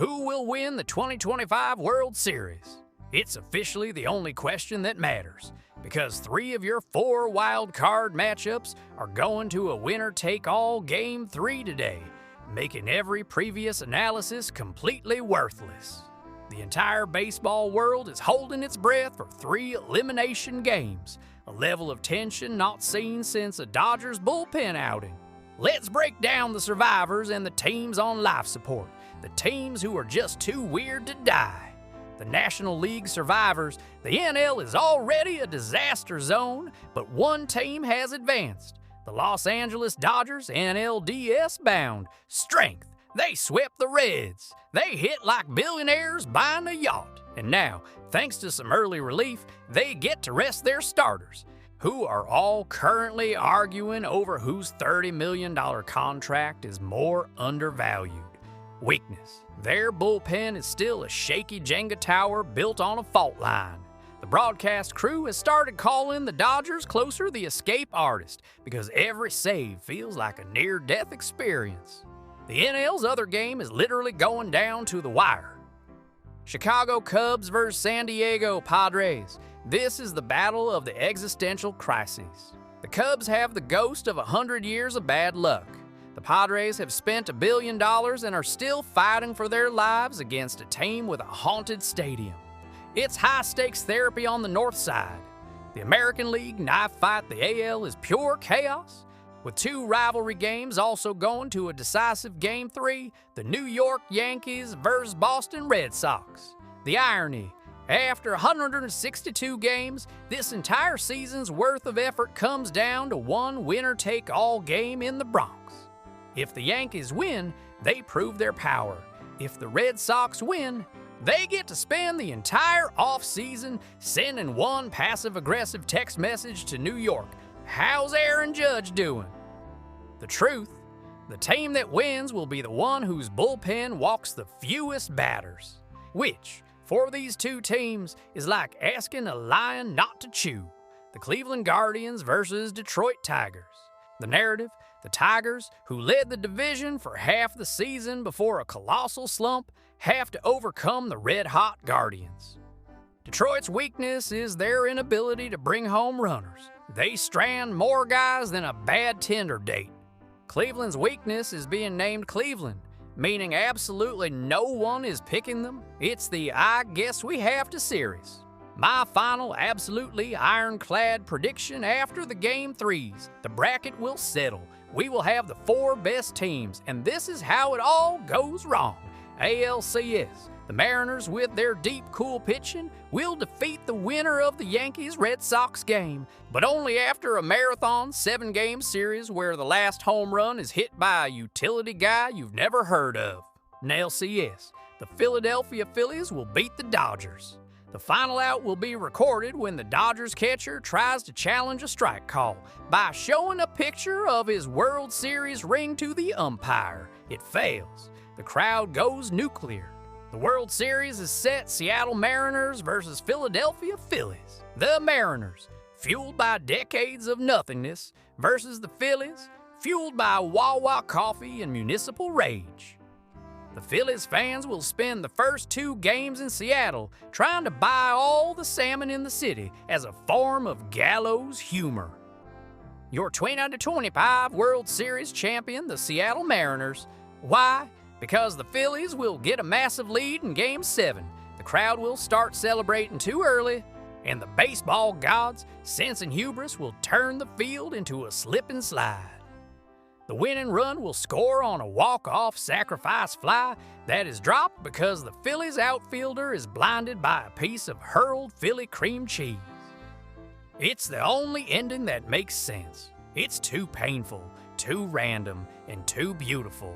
Who will win the 2025 World Series? It's officially the only question that matters, because 3 of your 4 wild card matchups are going to a winner-take-all Game 3 today, making every previous analysis completely worthless. The entire baseball world is holding its breath for 3 elimination games, a level of tension not seen since a Dodgers bullpen outing. Let's break down the survivors and the teams on life support, the teams who are just too weird to die. The National League survivors, the NL is already a disaster zone, but one team has advanced. The Los Angeles Dodgers, NLDS bound. Strength. They swept the Reds. They hit like billionaires buying a yacht. And now, thanks to some early relief, they get to rest their starters, who are all currently arguing over whose $30 million contract is more undervalued. Weakness. Their bullpen is still a shaky Jenga tower built on a fault line. The broadcast crew has started calling the Dodgers closer the escape artist because every save feels like a near-death experience. The NL's other game is literally going down to the wire. Chicago Cubs vs. San Diego Padres. This is the battle of the existential crises. The Cubs have the ghost of 100 years of bad luck. The Padres have spent $1 billion and are still fighting for their lives against a team with a haunted stadium. It's high-stakes therapy on the north side. The American League knife fight the AL is pure chaos, with 2 rivalry games also going to a decisive Game 3, the New York Yankees vs. Boston Red Sox. The irony, after 162 games, this entire season's worth of effort comes down to one winner-take-all game in the Bronx. If the Yankees win, they prove their power. If the Red Sox win, they get to spend the entire offseason sending one passive-aggressive text message to New York. How's Aaron Judge doing? The truth, the team that wins will be the one whose bullpen walks the fewest batters, which, for these 2 teams, is like asking a lion not to chew. The Cleveland Guardians versus Detroit Tigers. The narrative, the Tigers, who led the division for half the season before a colossal slump, have to overcome the red-hot Guardians. Detroit's weakness is their inability to bring home runners. They strand more guys than a bad Tinder date. Cleveland's weakness is being named Cleveland, meaning absolutely no one is picking them. It's the I guess we have to series. My final absolutely ironclad prediction after the Game 3s. The bracket will settle. We will have the 4 best teams, and this is how it all goes wrong. ALCS. The Mariners, with their deep, cool pitching, will defeat the winner of the Yankees-Red Sox game, but only after a marathon 7-game series where the last home run is hit by a utility guy you've never heard of. NLCS. The Philadelphia Phillies will beat the Dodgers. The final out will be recorded when the Dodgers catcher tries to challenge a strike call by showing a picture of his World Series ring to the umpire. It fails. The crowd goes nuclear. The World Series is set Seattle Mariners versus Philadelphia Phillies. The Mariners, fueled by decades of nothingness, versus the Phillies, fueled by Wawa coffee and municipal rage. The Phillies fans will spend the first 2 games in Seattle trying to buy all the salmon in the city as a form of gallows humor. Your 2025 World Series champion, the Seattle Mariners. Why? Because the Phillies will get a massive lead in Game 7. The crowd will start celebrating too early, and the baseball gods, sensing hubris, will turn the field into a slip and slide. The winning run will score on a walk-off sacrifice fly that is dropped because the Phillies outfielder is blinded by a piece of hurled Philly cream cheese. It's the only ending that makes sense. It's too painful, too random, and too beautiful.